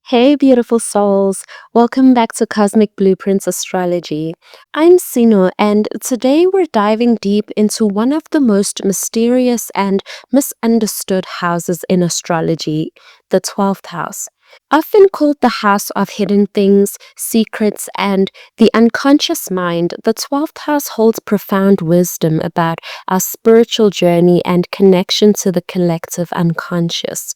Hey, beautiful souls. Welcome back to Cosmic Blueprints Astrology. I'm Sino, and today we're diving deep into one of the most mysterious and misunderstood houses in astrology, the 12th house. Often called the house of hidden things, secrets, and the unconscious mind, the 12th house holds profound wisdom about our spiritual journey and connection to the collective unconscious.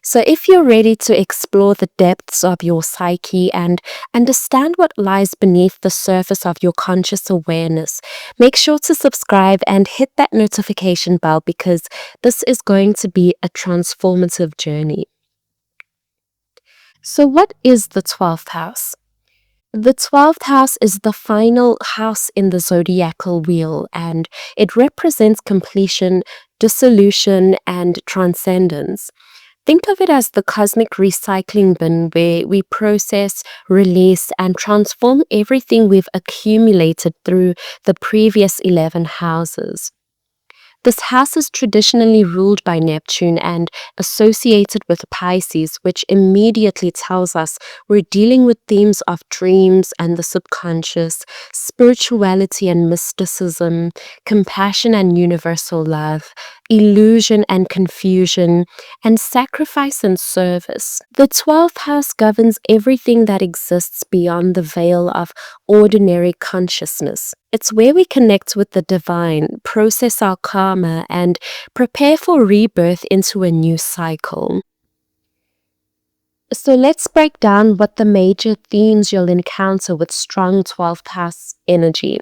So, if you're ready to explore the depths of your psyche and understand what lies beneath the surface of your conscious awareness, make sure to subscribe and hit that notification bell because this is going to be a transformative journey. So, what is the 12th house? The 12th house is the final house in the zodiacal wheel, and it represents completion, dissolution, and transcendence. Think of it as the cosmic recycling bin where we process, release, and transform everything we've accumulated through the previous 11 houses. This house is traditionally ruled by Neptune and associated with Pisces, which immediately tells us we're dealing with themes of dreams and the subconscious, spirituality and mysticism, compassion and universal love, illusion and confusion, and sacrifice and service. The 12th house governs everything that exists beyond the veil of ordinary consciousness. It's where we connect with the divine, process our karma, and prepare for rebirth into a new cycle. So let's break down what the major themes you'll encounter with strong 12th house energy.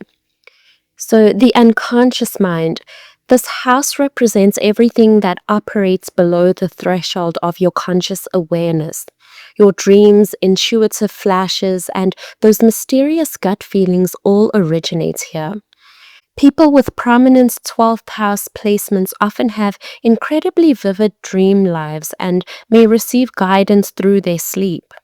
So the unconscious mind. This house represents everything that operates below the threshold of your conscious awareness. Your dreams, intuitive flashes, and those mysterious gut feelings all originate here. People with prominent 12th house placements often have incredibly vivid dream lives and may receive guidance through their sleep.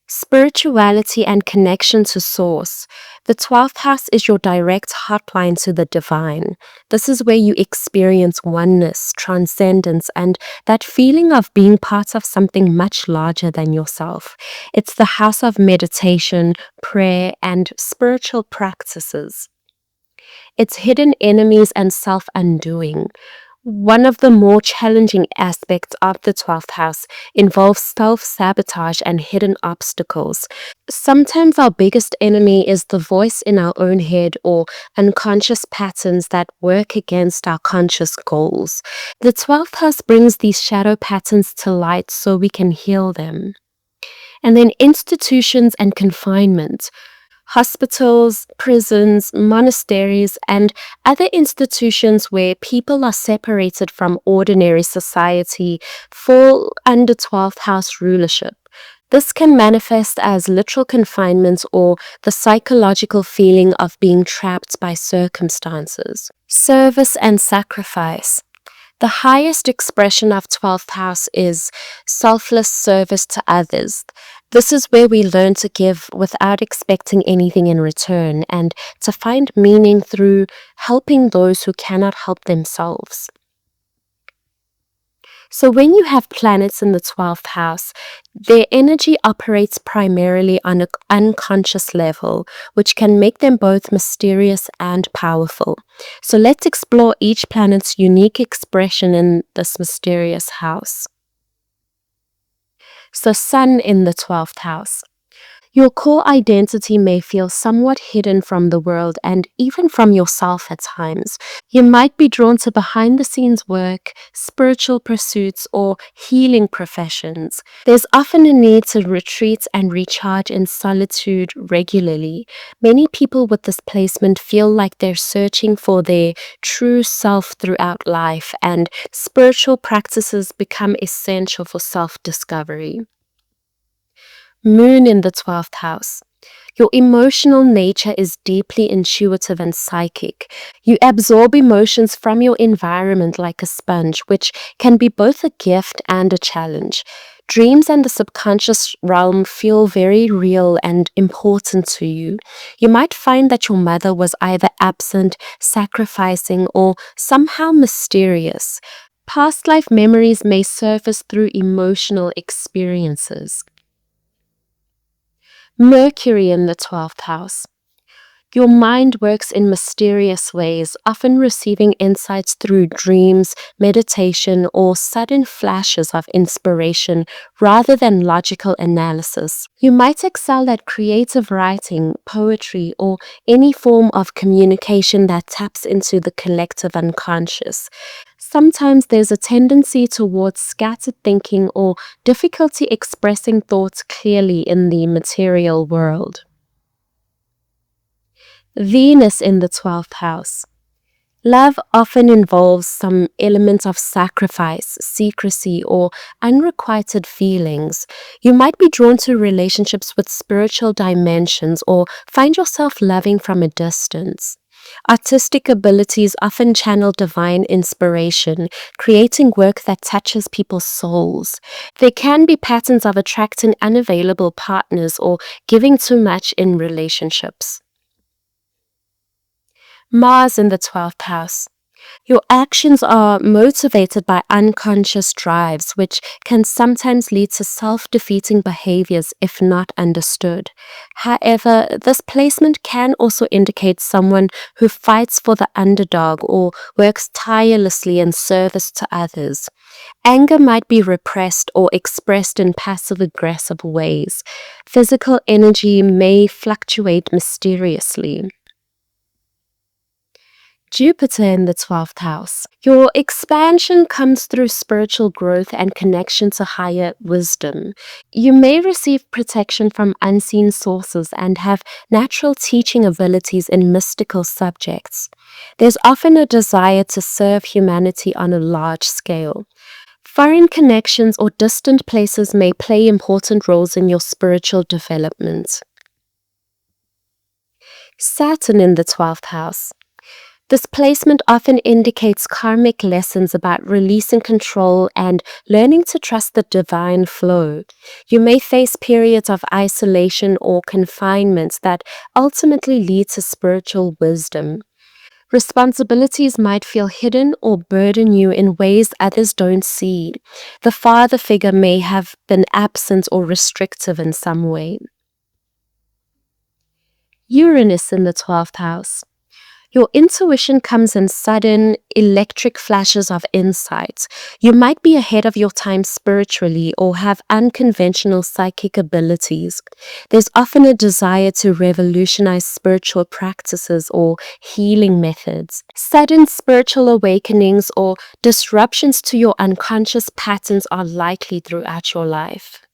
Spirituality and connection to source. The 12th house is your direct hotline to the divine. This is where you experience oneness, transcendence, and that feeling of being part of something much larger than yourself. It's the house of meditation, prayer, and spiritual practices. It's hidden enemies and self-undoing. One of the more challenging aspects of the 12th house involves self-sabotage and hidden obstacles. Sometimes our biggest enemy is the voice in our own head or unconscious patterns that work against our conscious goals. The 12th house brings these shadow patterns to light so we can heal them. And then institutions and confinement. Hospitals, prisons, monasteries, and other institutions where people are separated from ordinary society fall under 12th house rulership. This can manifest as literal confinement or the psychological feeling of being trapped by circumstances. Service and sacrifice. The highest expression of 12th house is selfless service to others. This is where we learn to give without expecting anything in return and to find meaning through helping those who cannot help themselves. So when you have planets in the 12th house, their energy operates primarily on an unconscious level, which can make them both mysterious and powerful. So let's explore each planet's unique expression in this mysterious house. So Sun in the 12th house. Your core identity may feel somewhat hidden from the world and even from yourself at times. You might be drawn to behind-the-scenes work, spiritual pursuits, or healing professions. There's often a need to retreat and recharge in solitude regularly. Many people with this placement feel like they're searching for their true self throughout life, and spiritual practices become essential for self-discovery. Moon in the 12th house. Your emotional nature is deeply intuitive and psychic. You absorb emotions from your environment like a sponge, which can be both a gift and a challenge. Dreams and the subconscious realm feel very real and important to you. You might find that your mother was either absent, sacrificing, or somehow mysterious. Past life memories may surface through emotional experiences. Mercury in the 12th house. Your mind works in mysterious ways, often receiving insights through dreams, meditation, or sudden flashes of inspiration rather than logical analysis. You might excel at creative writing, poetry, or any form of communication that taps into the collective unconscious. Sometimes there's a tendency towards scattered thinking or difficulty expressing thoughts clearly in the material world. Venus in the 12th house. Love often involves some element of sacrifice, secrecy, or unrequited feelings. You might be drawn to relationships with spiritual dimensions or find yourself loving from a distance. Artistic abilities often channel divine inspiration, creating work that touches people's souls. There can be patterns of attracting unavailable partners or giving too much in relationships. Mars in the 12th house. Your actions are motivated by unconscious drives, which can sometimes lead to self-defeating behaviors if not understood. However, this placement can also indicate someone who fights for the underdog or works tirelessly in service to others. Anger might be repressed or expressed in passive-aggressive ways. Physical energy may fluctuate mysteriously. Jupiter in the 12th house. Your expansion comes through spiritual growth and connection to higher wisdom. You may receive protection from unseen sources and have natural teaching abilities in mystical subjects. There's often a desire to serve humanity on a large scale. Foreign connections or distant places may play important roles in your spiritual development. Saturn in the 12th house. This placement often indicates karmic lessons about releasing control and learning to trust the divine flow. You may face periods of isolation or confinement that ultimately lead to spiritual wisdom. Responsibilities might feel hidden or burden you in ways others don't see. The father figure may have been absent or restrictive in some way. Uranus in the 12th house. Your intuition comes in sudden, electric flashes of insight. You might be ahead of your time spiritually or have unconventional psychic abilities. There's often a desire to revolutionize spiritual practices or healing methods. Sudden spiritual awakenings or disruptions to your unconscious patterns are likely throughout your life.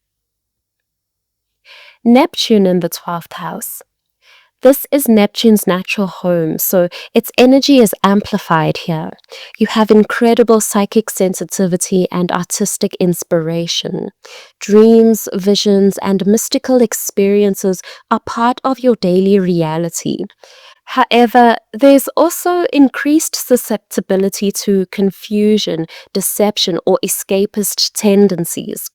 Neptune in the 12th house. This is Neptune's natural home, so its energy is amplified here. You have incredible psychic sensitivity and artistic inspiration. Dreams, visions, and mystical experiences are part of your daily reality. However, there's also increased susceptibility to confusion, deception, or escapist tendencies.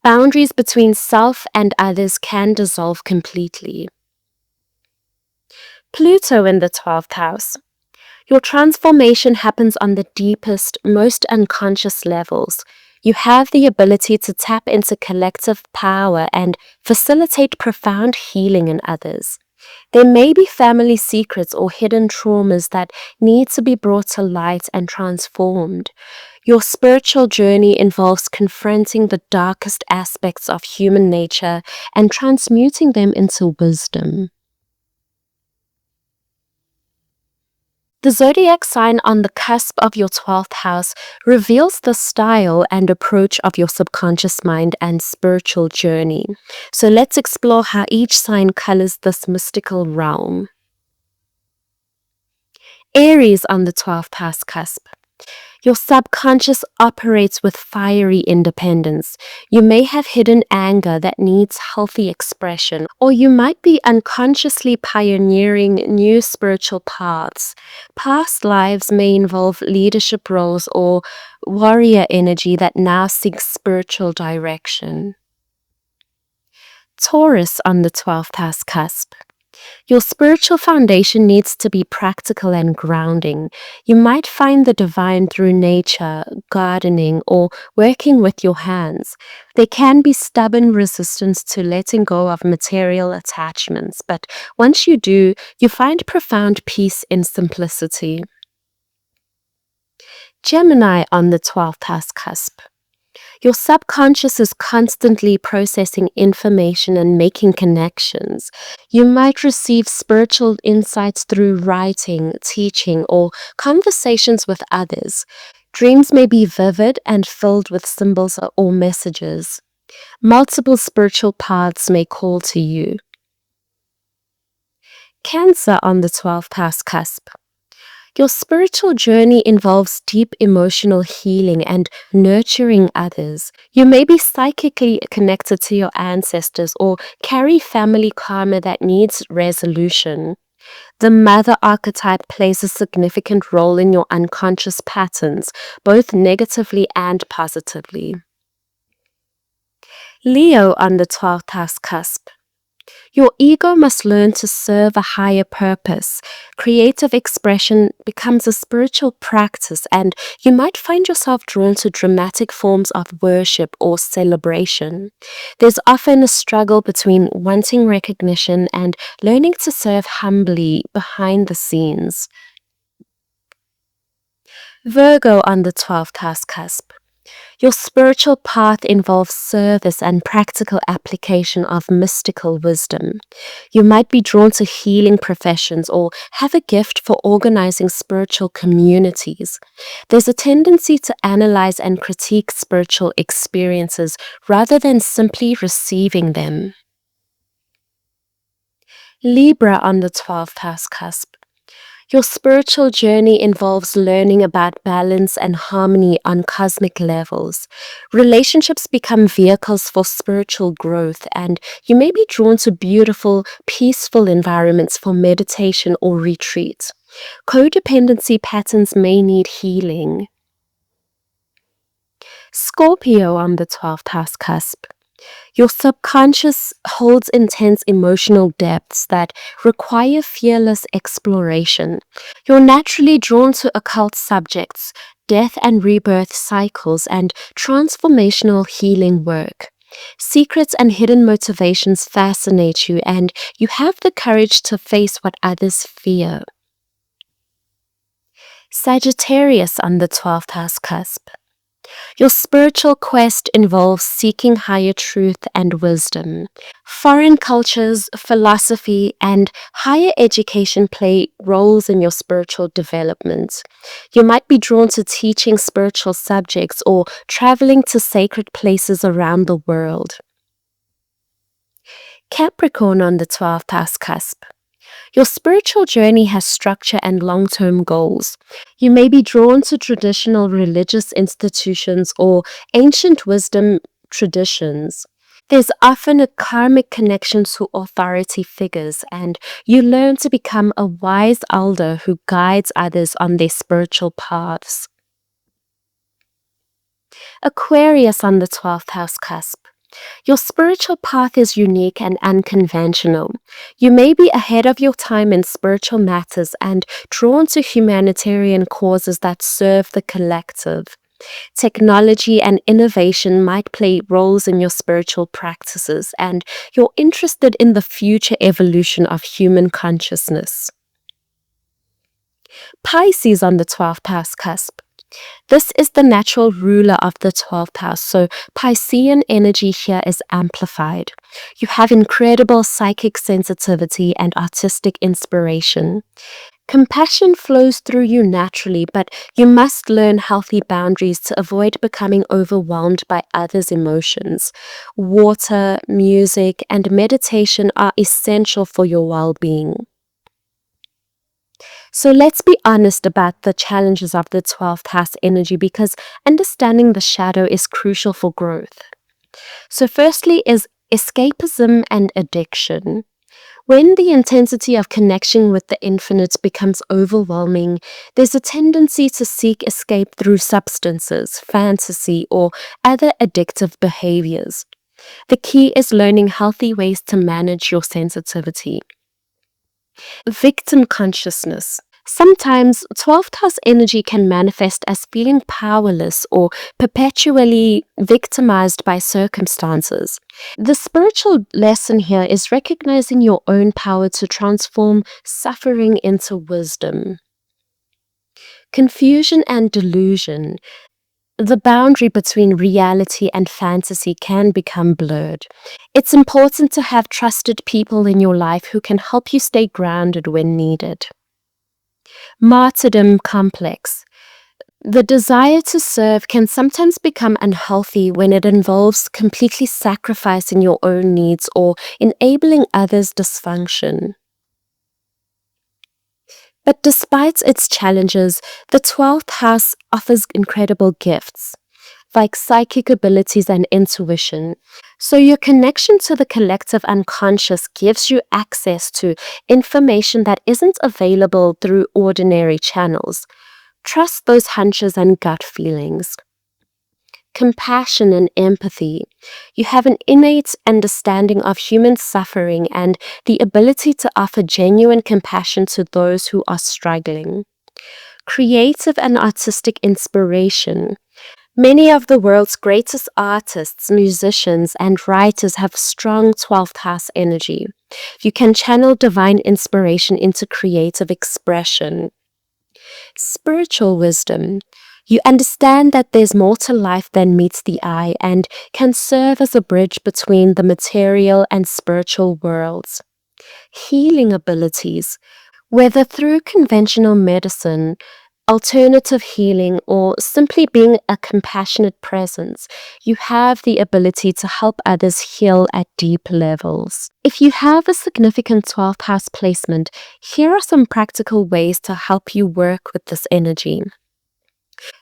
Boundaries between self and others can dissolve completely. Pluto in the 12th house. Your transformation happens on the deepest, most unconscious levels. You have the ability to tap into collective power and facilitate profound healing in others. There may be family secrets or hidden traumas that need to be brought to light and transformed. Your spiritual journey involves confronting the darkest aspects of human nature and transmuting them into wisdom. The zodiac sign on the cusp of your 12th house reveals the style and approach of your subconscious mind and spiritual journey. So let's explore how each sign colors this mystical realm. Aries on the 12th house cusp. Your subconscious operates with fiery independence. You may have hidden anger that needs healthy expression, or you might be unconsciously pioneering new spiritual paths. Past lives may involve leadership roles or warrior energy that now seeks spiritual direction. Taurus on the 12th house cusp. Your spiritual foundation needs to be practical and grounding. You might find the divine through nature, gardening, or working with your hands. There can be stubborn resistance to letting go of material attachments, but once you do, you find profound peace in simplicity. Gemini on the 12th house cusp. Your subconscious is constantly processing information and making connections. You might receive spiritual insights through writing, teaching, or conversations with others. Dreams may be vivid and filled with symbols or messages. Multiple spiritual paths may call to you. Cancer on the 12th house cusp. Your spiritual journey involves deep emotional healing and nurturing others. You may be psychically connected to your ancestors or carry family karma that needs resolution. The mother archetype plays a significant role in your unconscious patterns, both negatively and positively. Leo on the 12th house cusp. Your ego must learn to serve a higher purpose. Creative expression becomes a spiritual practice, and you might find yourself drawn to dramatic forms of worship or celebration. There's often a struggle between wanting recognition and learning to serve humbly behind the scenes. Virgo on the 12th house cusp. Your spiritual path involves service and practical application of mystical wisdom. You might be drawn to healing professions or have a gift for organizing spiritual communities. There's a tendency to analyze and critique spiritual experiences rather than simply receiving them. Libra on the 12th house cusp. Your spiritual journey involves learning about balance and harmony on cosmic levels. Relationships become vehicles for spiritual growth, and you may be drawn to beautiful, peaceful environments for meditation or retreat. Codependency patterns may need healing. Scorpio on the 12th house cusp. Your subconscious holds intense emotional depths that require fearless exploration. You're naturally drawn to occult subjects, death and rebirth cycles, and transformational healing work. Secrets and hidden motivations fascinate you, and you have the courage to face what others fear. Sagittarius on the 12th house cusp. Your spiritual quest involves seeking higher truth and wisdom. Foreign cultures, philosophy, and higher education play roles in your spiritual development. You might be drawn to teaching spiritual subjects or traveling to sacred places around the world. Capricorn on the 12th house cusp. Your spiritual journey has structure and long-term goals. You may be drawn to traditional religious institutions or ancient wisdom traditions. There's often a karmic connection to authority figures, and you learn to become a wise elder who guides others on their spiritual paths. Aquarius on the 12th house cusp. Your spiritual path is unique and unconventional. You may be ahead of your time in spiritual matters and drawn to humanitarian causes that serve the collective. Technology and innovation might play roles in your spiritual practices, and you're interested in the future evolution of human consciousness. Pisces on the 12th house cusp. This is the natural ruler of the 12th house, so Piscean energy here is amplified. You have incredible psychic sensitivity and artistic inspiration. Compassion flows through you naturally, but you must learn healthy boundaries to avoid becoming overwhelmed by others' emotions. Water, music, and meditation are essential for your well-being. So let's be honest about the challenges of the 12th house energy, because understanding the shadow is crucial for growth. So firstly is escapism and addiction. When the intensity of connection with the infinite becomes overwhelming, there's a tendency to seek escape through substances, fantasy, or other addictive behaviors. The key is learning healthy ways to manage your sensitivity. Victim consciousness. Sometimes 12th house energy can manifest as feeling powerless or perpetually victimized by circumstances. The spiritual lesson here is recognizing your own power to transform suffering into wisdom. Confusion and delusion. The boundary between reality and fantasy can become blurred. It's important to have trusted people in your life who can help you stay grounded when needed. Martyrdom complex. The desire to serve can sometimes become unhealthy when it involves completely sacrificing your own needs or enabling others' dysfunction. But despite its challenges, the 12th house offers incredible gifts, like psychic abilities and intuition. So your connection to the collective unconscious gives you access to information that isn't available through ordinary channels. Trust those hunches and gut feelings. Compassion and empathy. You have an innate understanding of human suffering and the ability to offer genuine compassion to those who are struggling. Creative and artistic inspiration. Many of the world's greatest artists, musicians, and writers have strong 12th house energy. You can channel divine inspiration into creative expression. Spiritual wisdom. You understand that there's more to life than meets the eye and can serve as a bridge between the material and spiritual worlds. Healing abilities. Whether through conventional medicine, alternative healing, or simply being a compassionate presence, you have the ability to help others heal at deep levels. If you have a significant 12th house placement, here are some practical ways to help you work with this energy.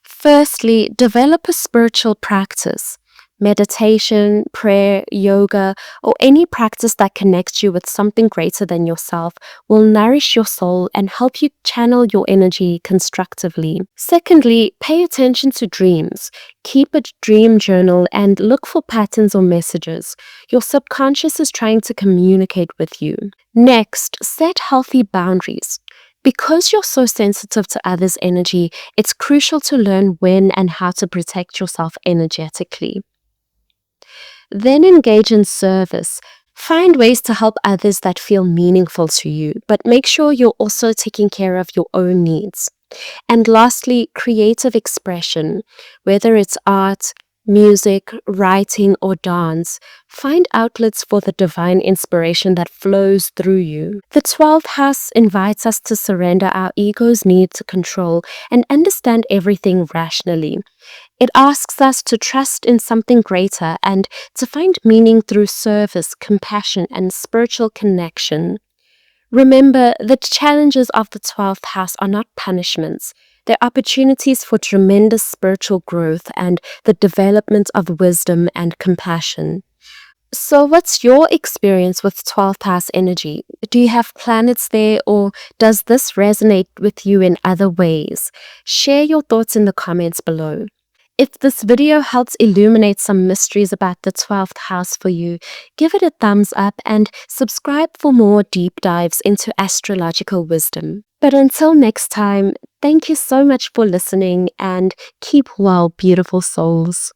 Firstly, develop a spiritual practice. Meditation, prayer, yoga, or any practice that connects you with something greater than yourself will nourish your soul and help you channel your energy constructively. Secondly, pay attention to dreams. Keep a dream journal and look for patterns or messages. Your subconscious is trying to communicate with you. Next, set healthy boundaries. Because you're so sensitive to others' energy, it's crucial to learn when and how to protect yourself energetically. Then engage in service. Find ways to help others that feel meaningful to you, but make sure you're also taking care of your own needs. And lastly, creative expression. Whether it's art, music, writing, or dance, find outlets for the divine inspiration that flows through you. The 12th house invites us to surrender our ego's need to control and understand everything rationally. It asks us to trust in something greater and to find meaning through service, compassion, and spiritual connection. Remember, the challenges of the 12th house are not punishments. They're opportunities for tremendous spiritual growth and the development of wisdom and compassion. So what's your experience with 12th house energy? Do you have planets there, or does this resonate with you in other ways? Share your thoughts in the comments below. If this video helps illuminate some mysteries about the 12th house for you, give it a thumbs up and subscribe for more deep dives into astrological wisdom. But until next time, thank you so much for listening and keep well, beautiful souls.